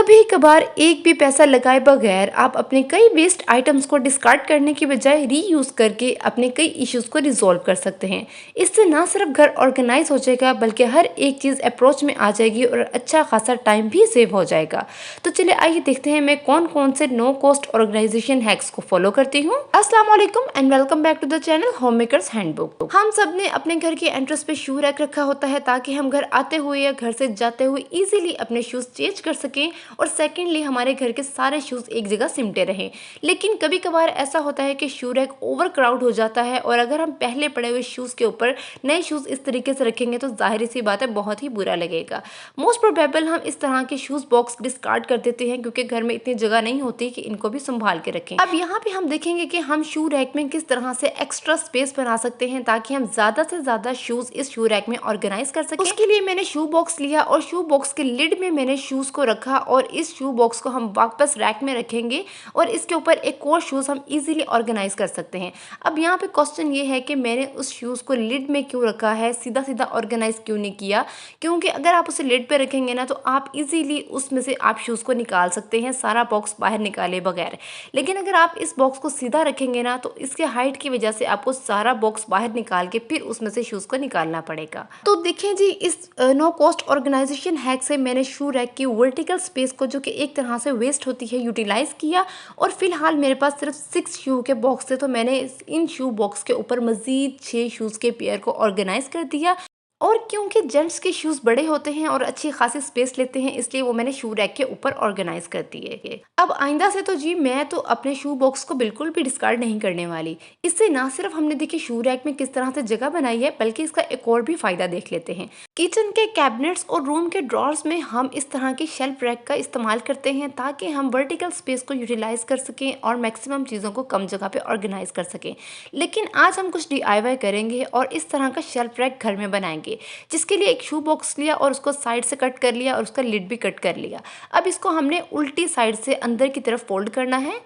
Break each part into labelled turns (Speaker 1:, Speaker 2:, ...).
Speaker 1: कभी कभार एक भी पैसा लगाए बगैर आप अपने कई वेस्ट आइटम्स को डिस्कार्ड करने की बजाय रीयूज करके अपने कई इश्यूज को रिजॉल्व कर सकते हैं। इससे ना सिर्फ घर ऑर्गेनाइज हो जाएगा बल्कि हर एक चीज़ अप्रोच में आ जाएगी और अच्छा खासा टाइम भी सेव हो जाएगा। तो चलिए आइए देखते हैं मैं कौन कौन से नो कॉस्ट ऑर्गेनाइजेशन हैक्स को फॉलो करती हूँ। अस्सलाम वालेकुम and welcome back to the channel home makers handbook. हम सब ने अपने घर के एंट्रेंस पे शू रैक रखा होता है ताकि हम घर आते हुए या घर से जाते हुए इजीली अपने शूज चेंज कर सकें और सेकेंडली हमारे घर के सारे शूज़ एक जगह सिमटे रहें। लेकिन कभी कभार ऐसा होता है कि शू रैक ओवर क्राउड हो जाता है और अगर हम पहले पड़े हुए शूज़ के ऊपर नए शूज़ इस तरीके से रखेंगे तो जाहिर सी बात है बहुत ही बुरा लगेगा। मोस्ट प्रोबेबल हम इस तरह के शूज़ बॉक्स डिस्कार्ड कर देते हैं क्योंकि घर में इतनी जगह नहीं होती कि इनको भी संभाल के रखें। अब यहाँ पे हम देखेंगे कि हम शू रैक में किस तरह से एक्स्ट्रा स्पेस बना सकते हैं ताकि हम ज़्यादा से ज़्यादा शूज़ इस शू रैक में ऑर्गेनाइज कर सकें। उसके लिए मैंने शू बॉक्स लिया और शू बॉक्स के लिड में मैंने शूज़ को रखा और इस शू बॉक्स को हम वापस रैक में रखेंगे और इसके ऊपर एक और शूज़ हम इजीली ऑर्गेनाइज कर सकते हैं। अब यहाँ पे क्वेश्चन ये है कि मैंने उस शूज़ को लिड में क्यों रखा है, सीधा सीधा ऑर्गेनाइज क्यों नहीं किया? क्योंकि अगर आप उसे लिड पे रखेंगे ना तो आप इजीली उसमें से आप शूज़ को निकाल सकते हैं सारा बॉक्स बाहर निकाले बगैर। लेकिन अगर आप इस बॉक्स को सीधा रखेंगे ना तो इसके हाइट की वजह से आपको सारा बॉक्स बाहर निकाल के फिर उसमें से शूज़ को निकालना पड़ेगा। तो देखिए जी, इस नो कॉस्ट ऑर्गेनाइजेशन हैक से मैंने शू रैक की वर्टिकल स्पेस को जो कि एक तरह से वेस्ट होती है यूटिलाइज किया और फिलहाल मेरे पास सिर्फ 6 शू के बॉक्स थे तो मैंने इन शू बॉक्स के ऊपर मजीद 6 शूज़ के पेयर को ऑर्गेनाइज कर दिया। और क्योंकि जेंट्स के शूज़ बड़े होते हैं और अच्छी खासी स्पेस लेते हैं इसलिए वो मैंने शू रैक के ऊपर ऑर्गेनाइज कर दिए। अब आइंदा से तो जी मैं तो अपने शू बॉक्स को बिल्कुल भी डिस्कार्ड नहीं करने वाली। इससे ना सिर्फ हमने देखिए शू रैक में किस तरह से जगह बनाई है बल्कि इसका एक और भी फायदा देख लेते हैं। किचन के कैबिनेट्स और रूम के ड्रॉर्स में हम इस तरह की शेल्फ रैक का इस्तेमाल करते हैं ताकि हम वर्टिकल स्पेस को यूटिलाइज कर सकें और मैक्सिमम चीज़ों को कम जगह पे ऑर्गेनाइज कर सकें। लेकिन आज हम कुछ DIY करेंगे और इस तरह का शेल्फ रैक घर में बनाएंगे जिसके लिए एक शू बॉक्स लिया और उसको साइड से कट कर लिया और उसका लिड भी कट कर लिया। अब इसको हमने उल्टी साइड से अंदर की तरफ फोल्ड करना है।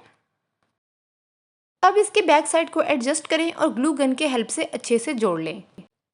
Speaker 1: अब इसके बैक साइड को एडजस्ट करें और ग्लू गन के हेल्प से अच्छे से जोड़ लें।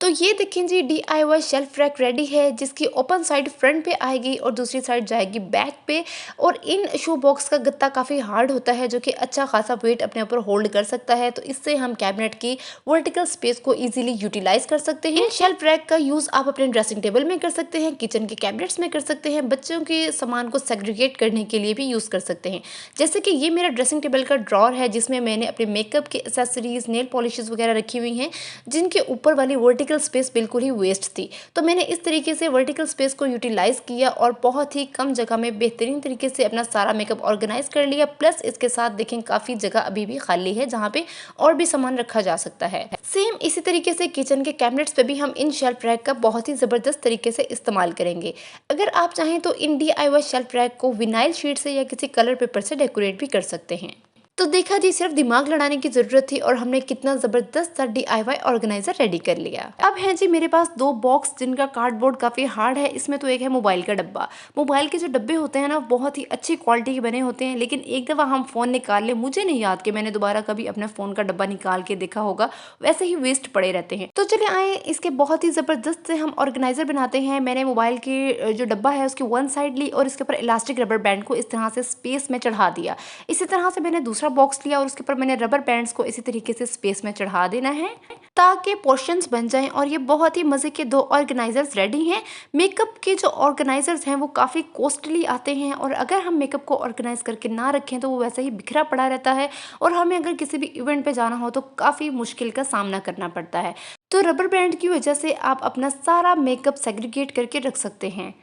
Speaker 1: तो ये देखें जी, DIY शेल्फ रैक रेडी है जिसकी ओपन साइड फ्रंट पे आएगी और दूसरी साइड जाएगी बैक पे। और इन शू बॉक्स का गत्ता काफ़ी हार्ड होता है जो कि अच्छा खासा वेट अपने ऊपर होल्ड कर सकता है, तो इससे हम कैबिनेट की वर्टिकल स्पेस को इजीली यूटिलाइज कर सकते हैं। इन शेल्फ रैक का यूज़ आप अपने ड्रेसिंग टेबल में कर सकते हैं, किचन के कैबिनेट्स में कर सकते हैं, बच्चों के सामान को सेग्रीगेट करने के लिए भी यूज़ कर सकते हैं। जैसे कि ये मेरा ड्रेसिंग टेबल का ड्रॉर है जिसमें मैंने अपने मेकअप के एक्सेसरीज, नेल पॉलिशेस वगैरह रखी हुई हैं जिनके ऊपर वाली वर्टिकल स्पेस बिल्कुल ही वेस्ट थी। तो मैंने इस तरीके से वर्टिकल स्पेस को यूटिलाइज किया और बहुत ही कम जगह में बेहतरीन तरीके से अपना सारा मेकअप ऑर्गेनाइज कर लिया। प्लस इसके साथ देखें काफ़ी जगह अभी भी खाली है जहाँ पे और भी सामान रखा जा सकता है। सेम इसी तरीके से किचन के कैबिनेट्स पे भी हम इन शेल्फ रैक का बहुत ही ज़बरदस्त तरीके से इस्तेमाल करेंगे। अगर आप चाहें तो इन DIY शेल्फ रैक को विनाइल शीट से या किसी कलर पेपर से डेकोरेट भी कर सकते हैं। तो देखा जी, सिर्फ दिमाग लड़ाने की ज़रूरत थी और हमने कितना ज़बरदस्त सा DIY ऑर्गेनाइजर रेडी कर लिया। अब है जी मेरे पास 2 बॉक्स जिनका कार्डबोर्ड काफ़ी हार्ड है। इसमें तो एक है मोबाइल का डब्बा। मोबाइल के जो डब्बे होते हैं ना बहुत ही अच्छी क्वालिटी के बने होते हैं, लेकिन एक दफ़ा हम फ़ोन निकाल लें, मुझे नहीं याद कि मैंने दोबारा कभी अपने फ़ोन का डब्बा निकाल के देखा होगा, वैसे ही वेस्ट पड़े रहते हैं। तो चलिए आए इसके बहुत ही ज़बरदस्त से हम ऑर्गेनाइज़र बनाते हैं। मैंने मोबाइल के जो डब्बा है उसकी वन साइड ली और इसके ऊपर इलास्टिक रबर बैंड को इस तरह से स्पेस में चढ़ा दिया। इसी तरह से मैंने दूसरा बॉक्स लिया और उसके ऊपर मैंने रबर बैंड्स को इसी तरीके से स्पेस में चढ़ा देना है ताकि पोर्शंस बन जाएं। और ये बहुत ही मज़े के 2 ऑर्गेनाइजर्स रेडी हैं। मेकअप के जो ऑर्गेनाइजर्स हैं वो काफ़ी कॉस्टली आते हैं और अगर हम मेकअप को ऑर्गेनाइज करके ना रखें तो वो वैसे ही बिखरा पड़ा रहता है और हमें अगर किसी भी इवेंट पे जाना हो तो काफ़ी मुश्किल का सामना करना पड़ता है। तो रबर बैंड की वजह से आप अपना सारा मेकअप सेग्रीगेट करके रख सकते हैं।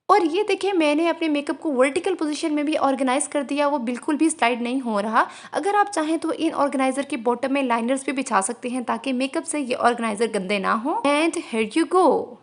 Speaker 1: और ये देखिए मैंने अपने मेकअप को वर्टिकल पोजीशन में भी ऑर्गेनाइज कर दिया, वो बिल्कुल भी स्लाइड नहीं हो रहा। अगर आप चाहें तो इन ऑर्गेनाइजर के बॉटम में लाइनर्स भी बिछा सकते हैं ताकि मेकअप से ये ऑर्गेनाइजर गंदे ना हो। And here you go.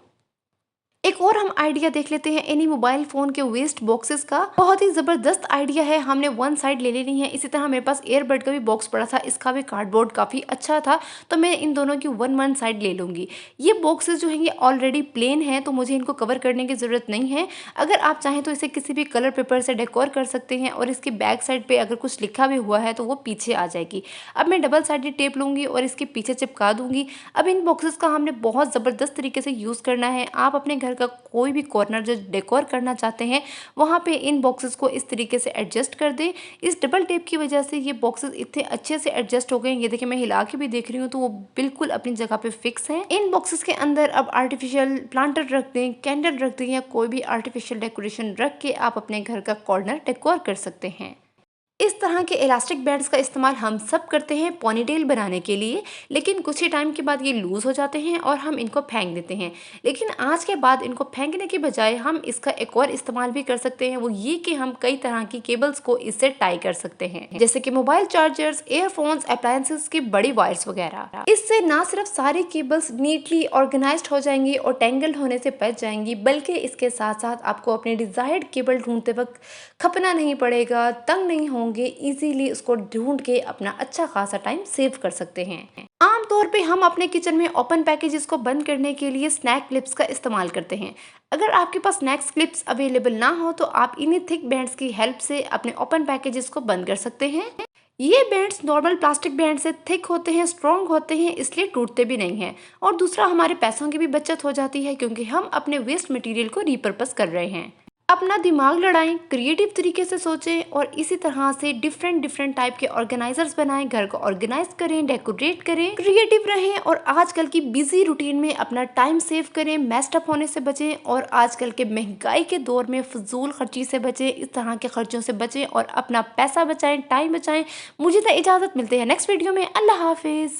Speaker 1: एक और हम आइडिया देख लेते हैं इन्हीं मोबाइल फ़ोन के वेस्ट बॉक्सेस का। बहुत ही ज़बरदस्त आइडिया है। हमने वन साइड ले लेनी है। इसी तरह मेरे पास एयरबड का भी बॉक्स पड़ा था, इसका भी कार्डबोर्ड काफ़ी अच्छा था, तो मैं इन दोनों की वन साइड ले लूँगी। ये बॉक्सेस जो हैं ये ऑलरेडी प्लेन हैं तो मुझे इनको कवर करने की ज़रूरत नहीं है। अगर आप चाहें तो इसे किसी भी कलर पेपर से डेकोर कर सकते हैं और इसकी बैक साइड पर अगर कुछ लिखा भी हुआ है तो वो पीछे आ जाएगी। अब मैं डबल साइडेड टेप लूँगी और इसके पीछे चिपका दूँगी। अब इन बॉक्सेस का हमने बहुत ज़बरदस्त तरीके से यूज़ करना है। आप अपने घर घर का कोई भी कॉर्नर जो डेकोर करना चाहते हैं वहाँ पे इन बॉक्सेस को इस तरीके से एडजस्ट कर दें। इस डबल टेप की वजह से ये बॉक्सेस इतने अच्छे से एडजस्ट हो गए। ये देखिए मैं हिला के भी देख रही हूँ तो वो बिल्कुल अपनी जगह पे फिक्स हैं। इन बॉक्सेस के अंदर अब आर्टिफिशियल प्लांटर रख दें, कैंडल रख दें या कोई भी आर्टिफिशियल डेकोरेशन रख के आप अपने घर का कॉर्नर डेकोर कर सकते हैं। इस तरह के इलास्टिक बैंड्स का इस्तेमाल हम सब करते हैं पोनीटेल बनाने के लिए, लेकिन कुछ ही टाइम के बाद ये लूज़ हो जाते हैं और हम इनको फेंक देते हैं। लेकिन आज के बाद इनको फेंकने के बजाय हम इसका एक और इस्तेमाल भी कर सकते हैं, वो ये कि हम कई तरह की केबल्स को इससे टाई कर सकते हैं, जैसे कि मोबाइल चार्जर्स, एयरफोन्स, अप्लायंसेस की बड़ी वायर्स वगैरह। इससे ना सिर्फ सारी केबल्स नीटली ऑर्गेनाइज्ड हो जाएंगी और टेंगल्ड होने से बच जाएंगी, बल्कि इसके साथ साथ आपको अपनी डिजायर्ड केबल ढूंढते वक्त खपना नहीं पड़ेगा, तंग नहीं होंगे, इजीली उसको ढूंढ के अपना अच्छा खासा टाइम सेव कर सकते हैं। आमतौर पे हम अपने किचन में ओपन पैकेजेस को बंद करने के लिए स्नैक क्लिप्स का इस्तेमाल करते हैं। अगर आपके पास स्नैक क्लिप्स अवेलेबल ना हो तो आप इन्हीं थिक बैंड्स की हेल्प से अपने ओपन पैकेजेस को बंद कर सकते हैं। ये बैंड्स नॉर्मल प्लास्टिक बैंड से थिक होते हैं, स्ट्रॉन्ग होते हैं, इसलिए टूटते भी नहीं हैं। और दूसरा, हमारे पैसों की भी बचत हो जाती है क्योंकि हम अपने वेस्ट मटेरियल को रिपर्पस कर रहे हैं। अपना दिमाग लड़ाएं, क्रिएटिव तरीके से सोचें और इसी तरह से डिफरेंट टाइप के ऑर्गेनाइजर्स बनाएं, घर को ऑर्गेनाइज करें, डेकोरेट करें, क्रिएटिव रहें और आजकल की बिजी रूटीन में अपना टाइम सेव करें, मेस्ड अप होने से बचें और आजकल के महंगाई के दौर में फजूल खर्ची से बचें, इस तरह के खर्चों से बचें और अपना पैसा बचाएं, टाइम बचाएं। मुझे तो इजाजत, मिलते हैं नेक्स्ट वीडियो में। अल्लाह हाफिज।